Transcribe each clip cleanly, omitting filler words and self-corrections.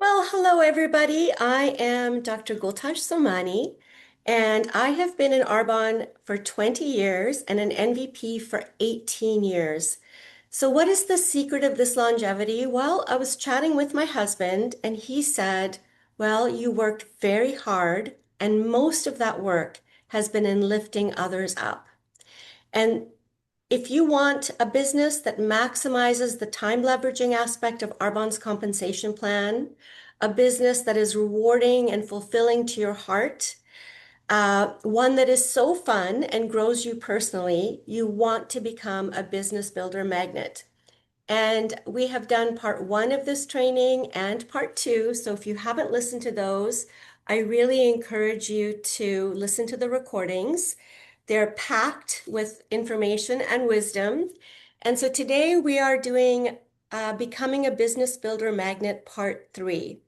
Well, hello everybody. I am Dr. Gultaj Somani, and I have been in Arbonne for 20 years and an NVP for 18 years. So what is the secret of this longevity? Well, I was chatting with my husband and he said, well, you worked very hard and most of that work has been in lifting others up. And if you want a business that maximizes the time leveraging aspect of Arbonne's compensation plan, a business that is rewarding and fulfilling to your heart, one that is so fun and grows you personally, you want to become a business builder magnet. And we have done part one of this training and part two. So if you haven't listened to those, I really encourage you to listen to the recordings. They're packed with information and wisdom. And so today we are doing Becoming a Business Builder Magnet Part 3.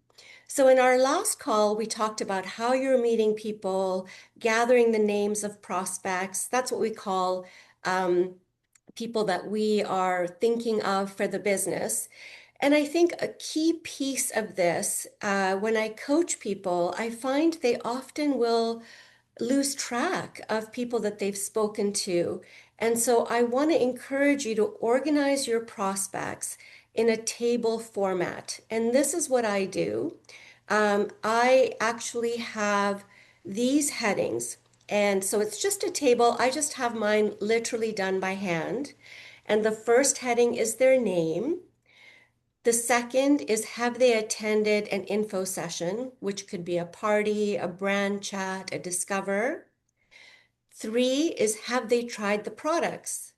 So in our last call, we talked about how you're meeting people, gathering the names of prospects. That's what we call people that we are thinking of for the business. And I think a key piece of this, when I coach people, I find they often will lose track of people that they've spoken to. And so I want to encourage you to organize your prospects in a table format. And this is what I do. I actually have these headings. And so it's just a table. I just have mine literally done by hand. And the first heading is their name. The second is have they attended an info session, which could be a party, a brand chat, a discover. Three is have they tried the products?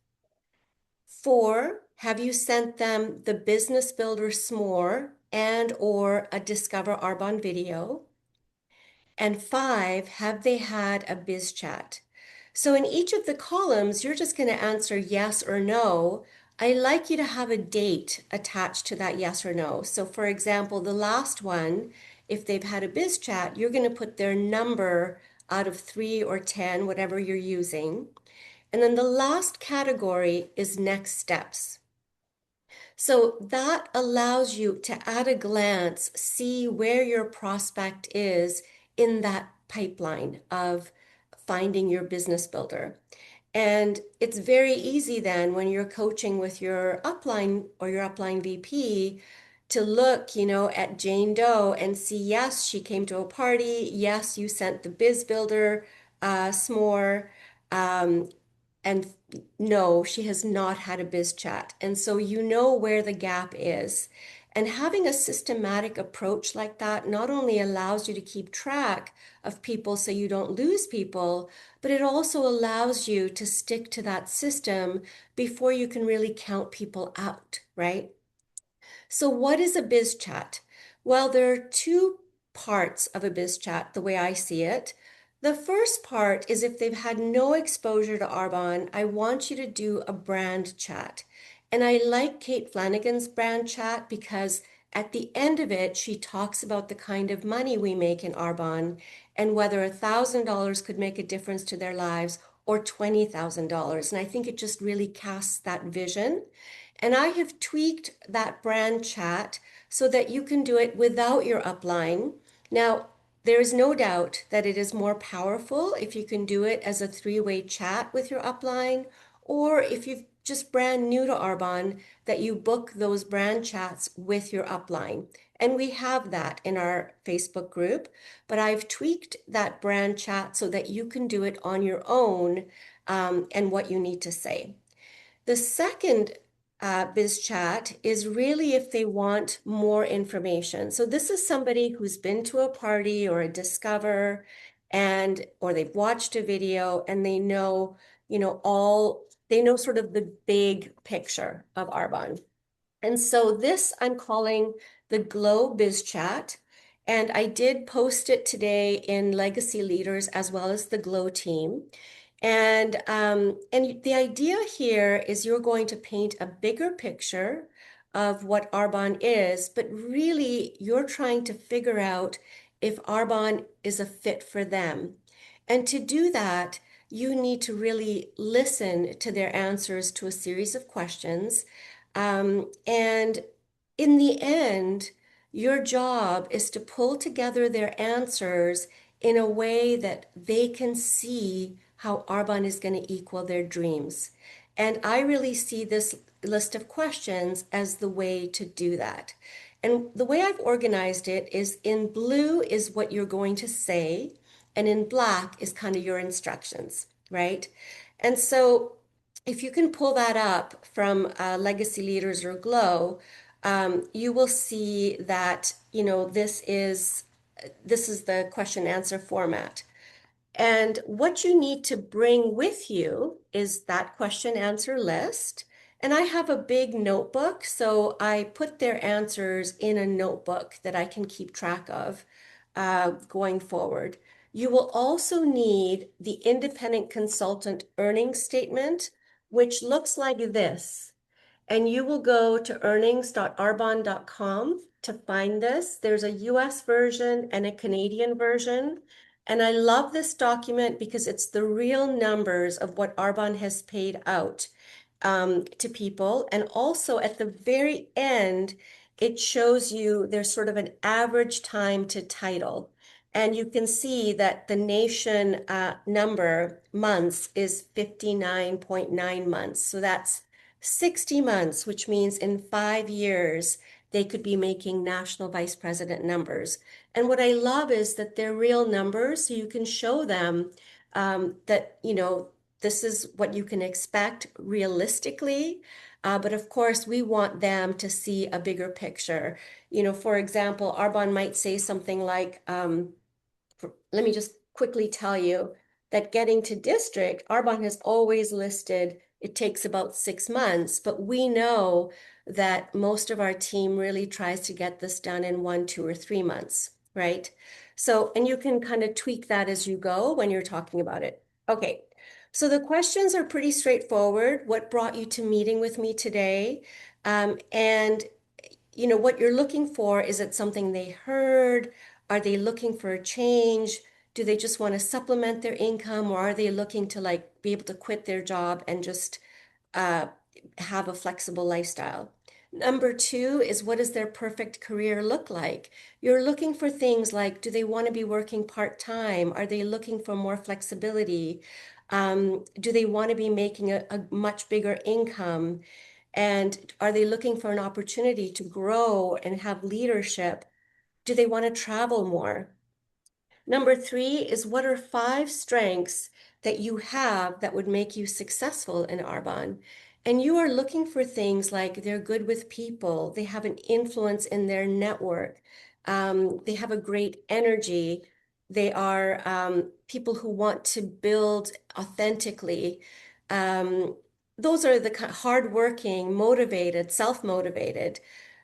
Four, have you sent them the Business Builder S'more and or a Discover Arbonne video? And five, have they had a biz chat? So in each of the columns, you're just going to answer yes or no. I like you to have a date attached to that yes or no. So for example, the last one, if they've had a biz chat, you're going to put their number out of 3 or 10, whatever you're using. And then the last category is next steps. So that allows you to, at a glance, see where your prospect is in that pipeline of finding your business builder. And it's very easy then when you're coaching with your upline or your upline VP to look, at Jane Doe and see, yes, she came to a party. Yes, you sent the biz builder s'more. Um, and no, she has not had a biz chat. And so you know where the gap is. And having a systematic approach like that not only allows you to keep track of people so you don't lose people, but it also allows you to stick to that system before you can really count people out, right? So what is a biz chat? Well, there are two parts of a biz chat, the way I see it. The first part is if they've had no exposure to Arbonne, I want you to do a brand chat. And I like Kate Flanagan's brand chat because at the end of it, she talks about the kind of money we make in Arbonne and whether $1,000 could make a difference to their lives or $20,000. And I think it just really casts that vision. And I have tweaked that brand chat so that you can do it without your upline. Now, there is no doubt that it is more powerful if you can do it as a three-way chat with your upline, or if you're just brand new to Arbonne, that you book those brand chats with your upline. And we have that in our Facebook group, but I've tweaked that brand chat so that you can do it on your own and what you need to say. The second biz chat is really if they want more information. So this is somebody who's been to a party or a discover and or they've watched a video and they know, they know sort of the big picture of Arbonne. And so this I'm calling the Glow Biz Chat. And I did post it today in Legacy Leaders as well as the Glow team. And the idea here is you're going to paint a bigger picture of what Arbonne is, but really you're trying to figure out if Arbonne is a fit for them. And to do that, you need to really listen to their answers to a series of questions. And in the end, Your job is to pull together their answers in a way that they can see how Arbonne is going to equal their dreams. And I really see this list of questions as the way to do that. And the way I've organized it is in blue is what you're going to say, and in black is kind of your instructions, right? And so if you can pull that up from Legacy Leaders or Glow, you will see that, this is the question answer format. And what you need to bring with you is that question answer list. And I have a big notebook, so I put their answers in a notebook that I can keep track of going forward. You will also need the independent consultant earnings statement, which looks like this. And you will go to earnings.arbonne.com to find this. There's a US version and a Canadian version. And I love this document because it's the real numbers of what Arbonne has paid out to people. And also at the very end, it shows you there's sort of an average time to title. And you can see that the nation number months is 59.9 months. So that's 60 months, which means in 5 years, they could be making national vice president numbers. And what I love is that they're real numbers, so you can show them that, this is what you can expect realistically. But of course, we want them to see a bigger picture. For example, Arbonne might say something like, let me just quickly tell you that getting to district, Arbonne has always listed it takes about 6 months, but we know that most of our team really tries to get this done in 1, 2, or 3 months, right? So, and you can kind of tweak that as you go when you're talking about it. Okay, so the questions are pretty straightforward. What brought you to meeting with me today? And what you're looking for, is it something they heard? Are they looking for a change? Do they just want to supplement their income, or are they looking to like be able to quit their job and just uh, have a flexible lifestyle? Number two is, what does their perfect career look like? You're looking for things like, do they want to be working part-time? Are they looking for more flexibility? Do they want to be making a much bigger income? And are they looking for an opportunity to grow and have leadership? Do they want to travel more? Number three is, what are 5 strengths that you have that would make you successful in Arbonne? And you are looking for things like they're good with people, they have an influence in their network, they have a great energy, they are people who want to build authentically. Um, those are the hardworking, motivated, self-motivated.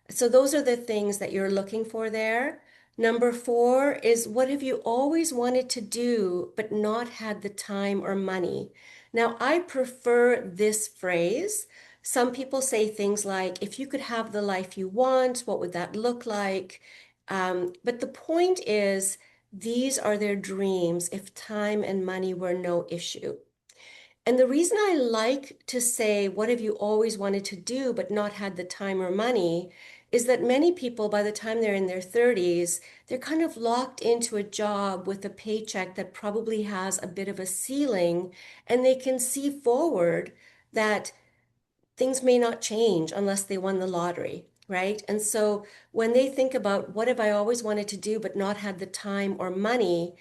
So those are the things that you're looking for there. Number four is, what have you always wanted to do but not had the time or money? Now, I prefer this phrase. Some people say things like, if you could have the life you want, what would that look like? But the point is, these are their dreams if time and money were no issue. And the reason I like to say, what have you always wanted to do but not had the time or money, is that many people, by the time they're in their 30s, they're kind of locked into a job with a paycheck that probably has a bit of a ceiling, and they can see forward that things may not change unless they won the lottery, right? And so when they think about, what have I always wanted to do but not had the time or money,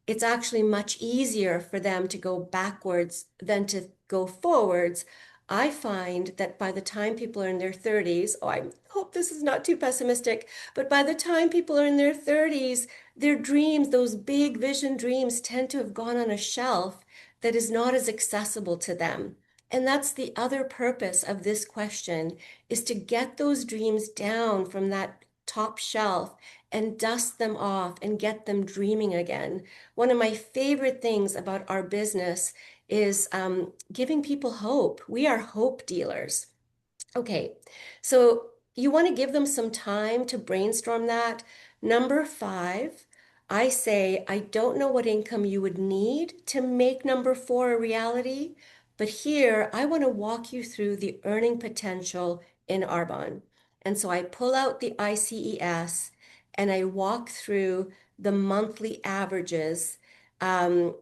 it's actually much easier for them to go backwards than to go forwards. I find that by the time people are in their 30s, oh, I hope this is not too pessimistic, but by the time people are in their 30s, their dreams, those big vision dreams, tend to have gone on a shelf that is not as accessible to them. And that's the other purpose of this question, is to get those dreams down from that top shelf and dust them off and get them dreaming again. One of my favorite things about our business is giving people hope. We are hope dealers. Okay, so you want to give them some time to brainstorm that. Number five, I say, I don't know what income you would need to make number four a reality, but here I want to walk you through the earning potential in Arbonne. And so I pull out the ICES, and I walk through the monthly averages. Um,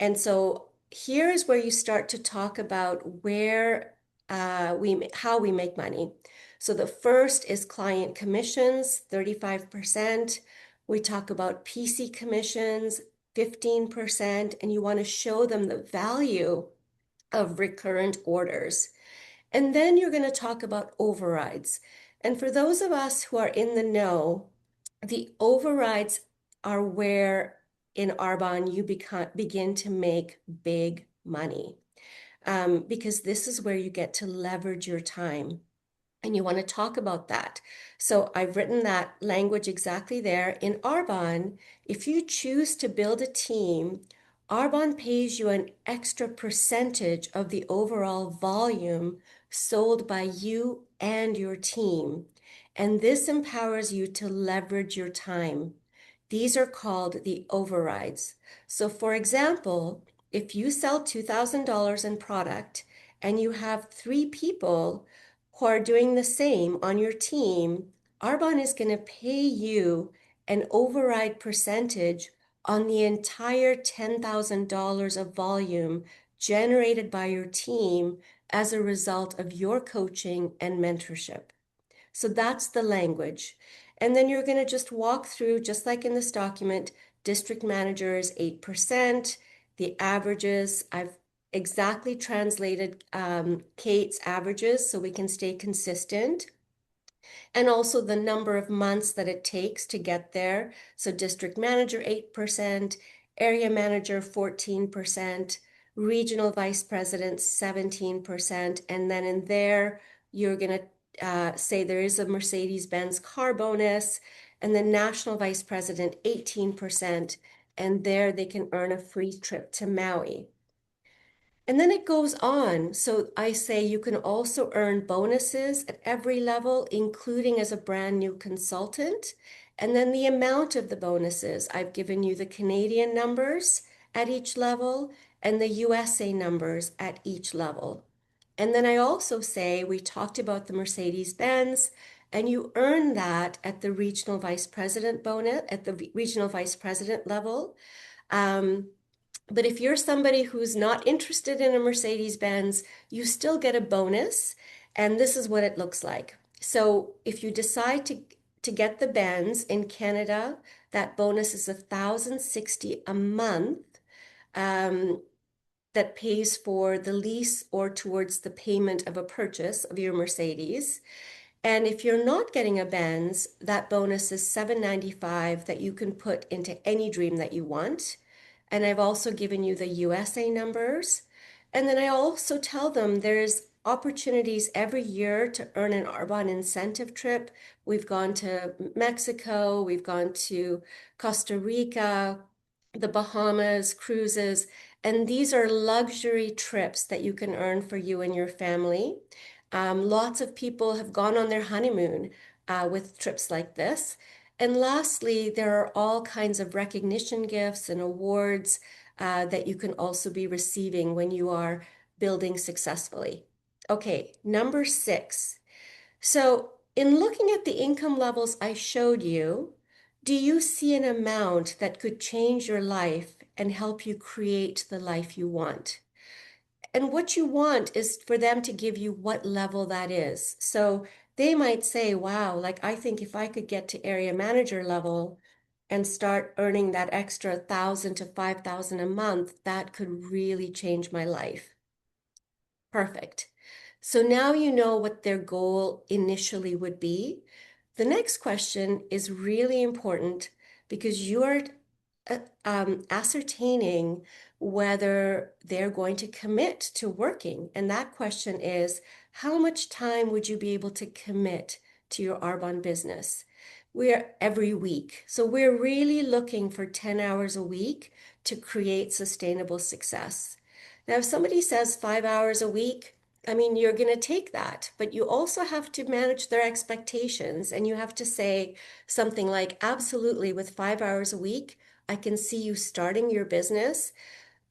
and so here's where you start to talk about where how we make money. So the first is client commissions, 35%. We talk about PC commissions, 15%, and you want to show them the value of recurrent orders. And then you're going to talk about overrides. And for those of us who are in the know, the overrides are where in Arbonne you begin to make big money, because this is where you get to leverage your time. And you want to talk about that. So I've written that language exactly there. In Arbonne, if you choose to build a team, Arbonne pays you an extra percentage of the overall volume sold by you and your team. And this empowers you to leverage your time. These are called the overrides. So for example, if you sell $2,000 in product and you have 3 people who are doing the same on your team, Arbonne is going to pay you an override percentage on the entire $10,000 of volume generated by your team as a result of your coaching and mentorship. So that's the language. And then you're going to just walk through, just like in this document, district manager is 8%, the averages. I've exactly translated Kate's averages so we can stay consistent, and also the number of months that it takes to get there. So district manager, 8%, area manager, 14%, regional vice president, 17%. And then in there, you're going to say there is a Mercedes-Benz car bonus, and then national vice president, 18%. And there they can earn a free trip to Maui. And then it goes on. So I say you can also earn bonuses at every level, including as a brand new consultant. And then the amount of the bonuses, I've given you the Canadian numbers at each level and the USA numbers at each level. And then I also say, we talked about the Mercedes-Benz, and you earn that at the regional vice president bonus, at the regional vice president level. But if you're somebody who's not interested in a Mercedes-Benz, you still get a bonus. And this is what it looks like. So if you decide to get the Benz in Canada, that bonus is $1,060 a month, that pays for the lease or towards the payment of a purchase of your Mercedes. And if you're not getting a Benz, that bonus is $795 that you can put into any dream that you want. And I've also given you the USA numbers. And then I also tell them there's opportunities every year to earn an Arbonne incentive trip. We've gone to Mexico, we've gone to Costa Rica, the Bahamas, cruises, and these are luxury trips that you can earn for you and your family. Lots of people have gone on their honeymoon with trips like this. And lastly, there are all kinds of recognition gifts and awards that you can also be receiving when you are building successfully. Okay, number 6. So in looking at the income levels I showed you, do you see an amount that could change your life and help you create the life you want? And what you want is for them to give you what level that is. So they might say, wow, like I think if I could get to area manager level and start earning that extra 1,000 to 5,000 a month, that could really change my life. Perfect. So now you know what their goal initially would be. The next question is really important because you are ascertaining whether they're going to commit to working. And that question is, how much time would you be able to commit to your Arbonne business? We're every week. So we're really looking for 10 hours a week to create sustainable success. Now, if somebody says 5 hours a week, I mean, you're going to take that, but you also have to manage their expectations. And you have to say something like, absolutely, with 5 hours a week, I can see you starting your business.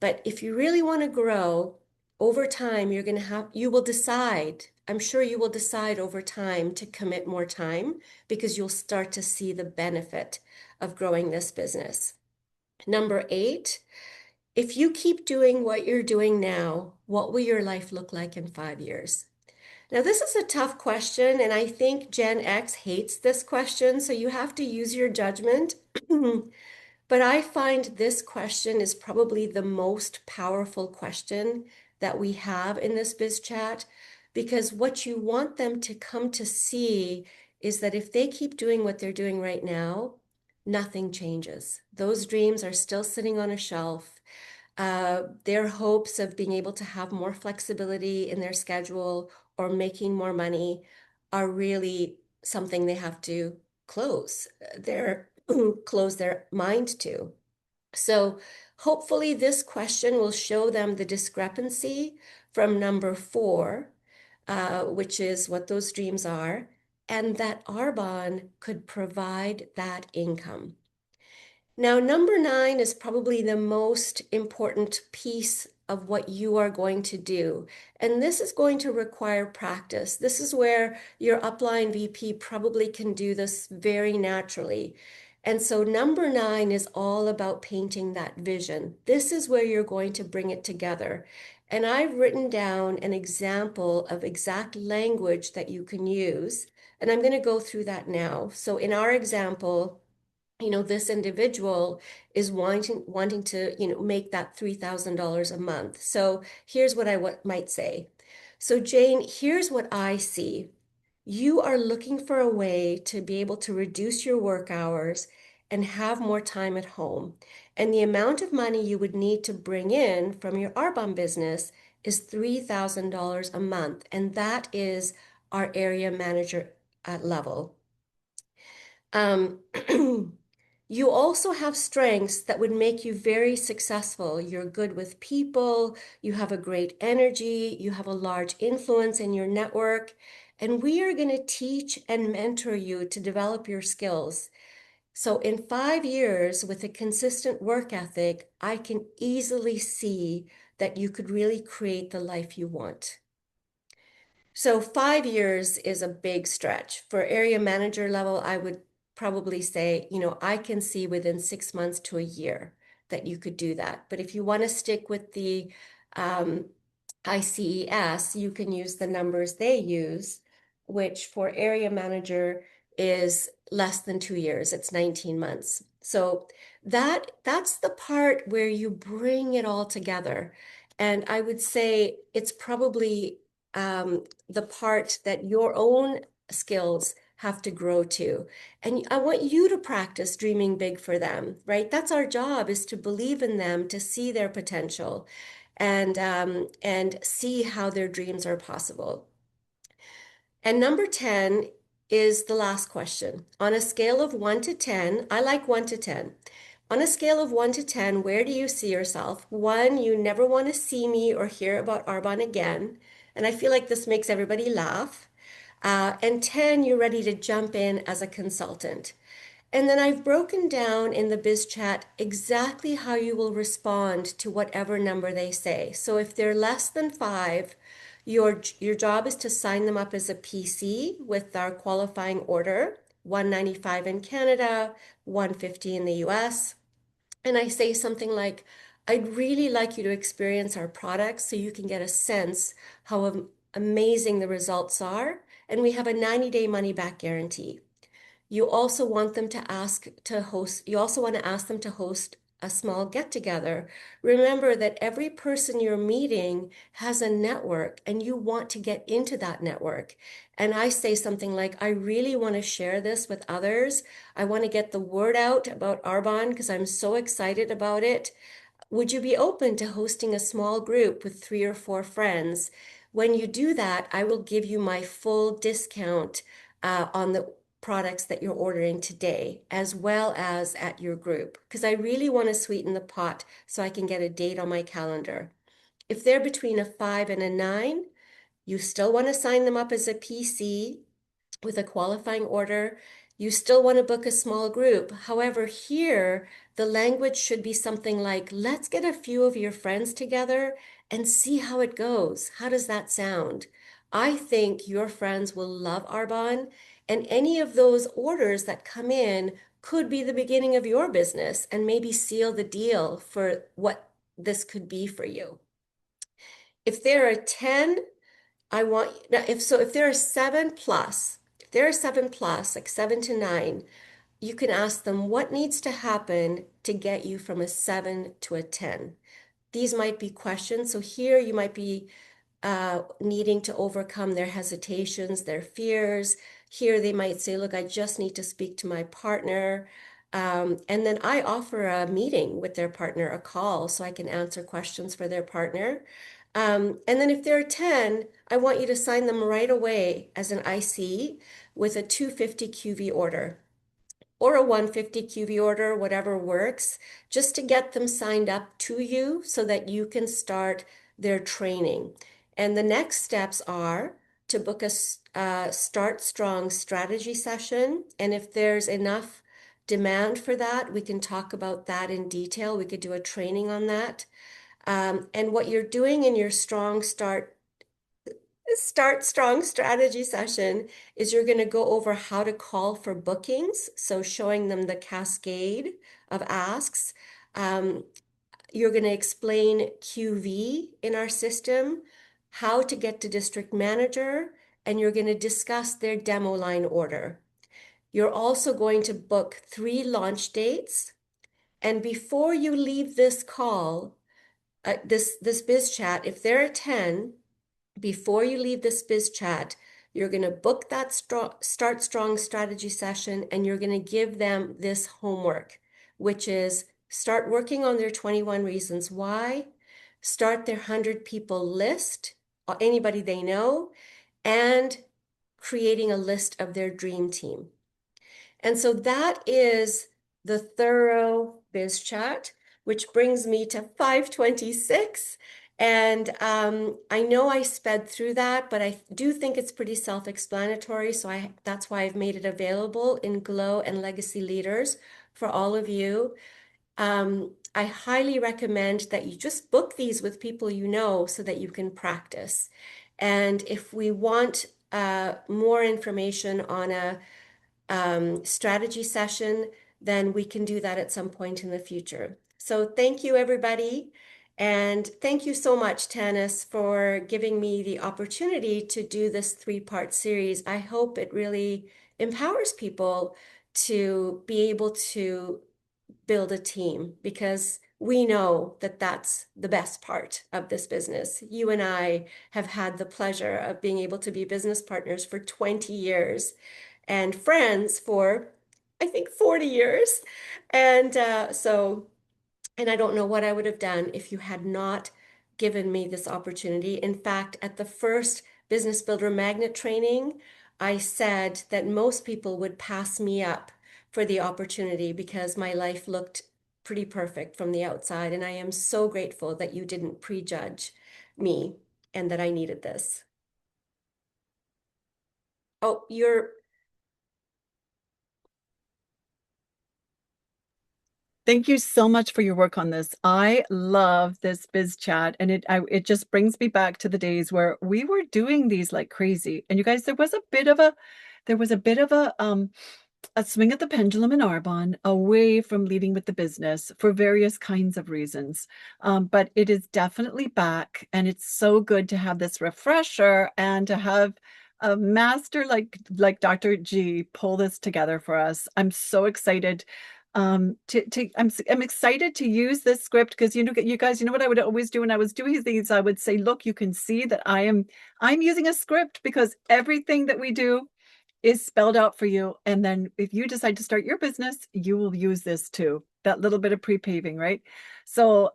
But if you really want to grow, over time, you will decide, I'm sure you will decide over time to commit more time because you'll start to see the benefit of growing this business. Number 8, if you keep doing what you're doing now, what will your life look like in 5 years? Now, this is a tough question, and I think Gen X hates this question, so you have to use your judgment. But I find this question is probably the most powerful question that we have in this biz chat, because what you want them to come to see is that if they keep doing what they're doing right now, nothing changes. Those dreams are still sitting on a shelf. Their hopes of being able to have more flexibility in their schedule or making more money are really something they have to close their close their mind to. So hopefully this question will show them the discrepancy from number 4, which is what those dreams are, and that Arbonne could provide that income. Now, number 9 is probably the most important piece of what you are going to do. And this is going to require practice. This is where your upline VP probably can do this very naturally. And so number 9 is all about painting that vision. This is where you're going to bring it together. And I've written down an example of exact language that you can use. And I'm going to go through that now. So in our example, this individual is wanting to, make that $3,000 a month. So here's what I might say. So Jane, here's what I see. You are looking for a way to be able to reduce your work hours and have more time at home. And the amount of money you would need to bring in from your Arbonne business is $3,000 a month. And that is our area manager level. You also have strengths that would make you very successful. You're good with people, you have a great energy, you have a large influence in your network, and we are going to teach and mentor you to develop your skills. So in 5 years, with a consistent work ethic, I can easily see that you could really create the life you want. So 5 years is a big stretch. For area manager level, I would probably say, I can see within 6 months to a year that you could do that. But if you want to stick with the ICES, you can use the numbers they use, which for area manager is less than 2 years. It's 19 months. So that's the part where you bring it all together. And I would say it's probably the part that your own skills have to grow to. And I want you to practice dreaming big for them, right? That's our job, is to believe in them, to see their potential and see how their dreams are possible. And number 10 is the last question. On a scale of 1 to 10, I like 1 to 10. On a scale of 1 to 10, where do you see yourself? 1, you never want to see me or hear about Arbonne again. And I feel like this makes everybody laugh. And 10, you're ready to jump in as a consultant. And then I've broken down in the biz chat exactly how you will respond to whatever number they say. So if they're less than 5, your job is to sign them up as a PC with our qualifying order, 195 in Canada, 150 in the US. And I say something like, I'd really like you to experience our products so you can get a sense how amazing the results are. And we have a 90-day money back guarantee. You also want them to you also want to ask them to host a small get together. Remember that every person you're meeting has a network and you want to get into that network. And I say something like, I really want to share this with others. I want to get the word out about Arbonne because I'm so excited about it. Would you be open to hosting a small group with 3 or 4 friends? When you do that, I will give you my full discount on the products that you're ordering today, as well as at your group, because I really want to sweeten the pot so I can get a date on my calendar. If they're between a 5 and a 9, you still want to sign them up as a PC with a qualifying order. You still want to book a small group. However, here, the language should be something like, let's get a few of your friends together and see how it goes. How does that sound? I think your friends will love Arbonne, and any of those orders that come in could be the beginning of your business and maybe seal the deal for what this could be for you. If there are 10, I want now if there are seven plus, if there are seven plus, like 7 to 9, you can ask them what needs to happen to get you from a 7 to a 10. These might be questions. So here you might be needing to overcome their hesitations, their fears. Here they might say, look, I just need to speak to my partner. And then I offer a meeting with their partner, a call, so I can answer questions for their partner. And then if there are 10, I want you to sign them right away as an IC with a 250 QV order or a 150 QV order, whatever works, just to get them signed up to you so that you can start their training. And the next steps are to book a Start Strong strategy session. And if there's enough demand for that, we can talk about that in detail. We could do a training on that. And what you're doing in your Start Strong strategy session is you're going to go over how to call for bookings. So showing them the cascade of asks. Um, you're going to explain QV in our system, how to get to district manager, and you're going to discuss their demo line order. You're also going to book 3 launch dates. And before you leave this call, this biz chat, if there are 10, before you leave this biz chat, you're going to book that Start Strong strategy session, and you're going to give them this homework, which is start working on their 21 reasons why, start their 100 people list, anybody they know, and creating a list of their dream team. And so that is the thorough biz chat, which brings me to 526. And I know I sped through that, but I do think it's pretty self-explanatory. So that's why I've made it available in Glow and Legacy Leaders for all of you. I highly recommend that you just book these with people you know so that you can practice. And if we want more information on a strategy session, then we can do that at some point in the future. So thank you, everybody. And thank you so much, Tanis, for giving me the opportunity to do this 3-part series. I hope it really empowers people to be able to build a team, because we know that that's the best part of this business. You and I have had the pleasure of being able to be business partners for 20 years and friends for, I think, 40 years. And and I don't know what I would have done if you had not given me this opportunity. In fact, at the first Business Builder Magnet training, I said that most people would pass me up for the opportunity because my life looked pretty perfect from the outside. And I am so grateful that you didn't prejudge me and that I needed this. Oh, Thank you so much for your work on this. I love this biz chat, and it just brings me back to the days where we were doing these like crazy. And you guys, there was a bit of a swing at the pendulum in Arbonne away from leading with the business for various kinds of reasons. But it is definitely back, and it's so good to have this refresher and to have a master like Dr. G pull this together for us. I'm so excited. I'm excited to use this script because you guys, you know what I would always do when I was doing these, I would say, look, you can see that I'm using a script because everything that we do is spelled out for you. And then if you decide to start your business, you will use this too. That little bit of pre-paving, right? So,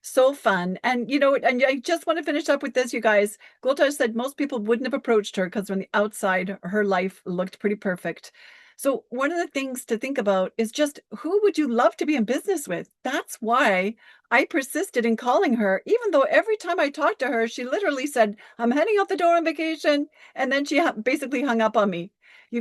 so fun. And and I just want to finish up with this, you guys. Gultaj said most people wouldn't have approached her because from the outside, her life looked pretty perfect. So one of the things to think about is just who would you love to be in business with? That's why I persisted in calling her, even though every time I talked to her, she literally said, I'm heading out the door on vacation. And then she basically hung up on me.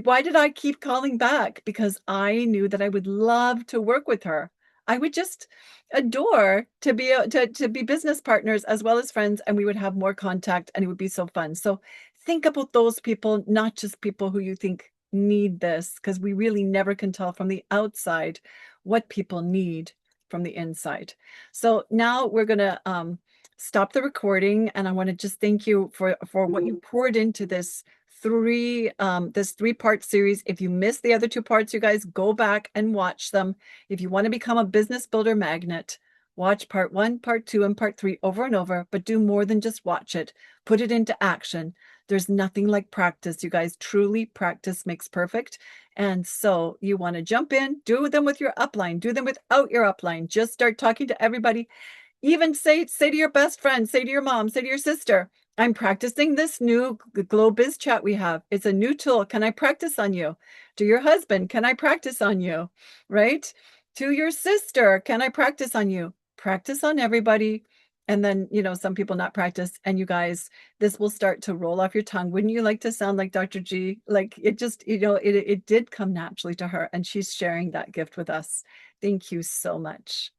Why did I keep calling back? Because I knew that I would love to work with her. I would just adore to be business partners as well as friends, and we would have more contact, and it would be so fun. So think about those people, not just people who you think need this, because we really never can tell from the outside what people need from the inside. So now we're gonna stop the recording, and I want to just thank you for what you poured into this three-part series. If you missed the other two parts, you guys go back and watch them. If you want to become a business builder magnet, watch part 1, part 2, and part 3 over and over, but do more than just watch it. Put it into action. There's nothing like practice, you guys. Truly, practice makes perfect. And so you want to jump in, do them with your upline, do them without your upline. Just start talking to everybody. Even say to your best friend, say to your mom, say to your sister, I'm practicing this new Glow Biz Chat we have. It's a new tool. Can I practice on you? To your husband, can I practice on you? Right? To your sister, can I practice on you? Practice on everybody. And then, some people not practice. And you guys, this will start to roll off your tongue. Wouldn't you like to sound like Dr. G? Like it just, it did come naturally to her. And she's sharing that gift with us. Thank you so much.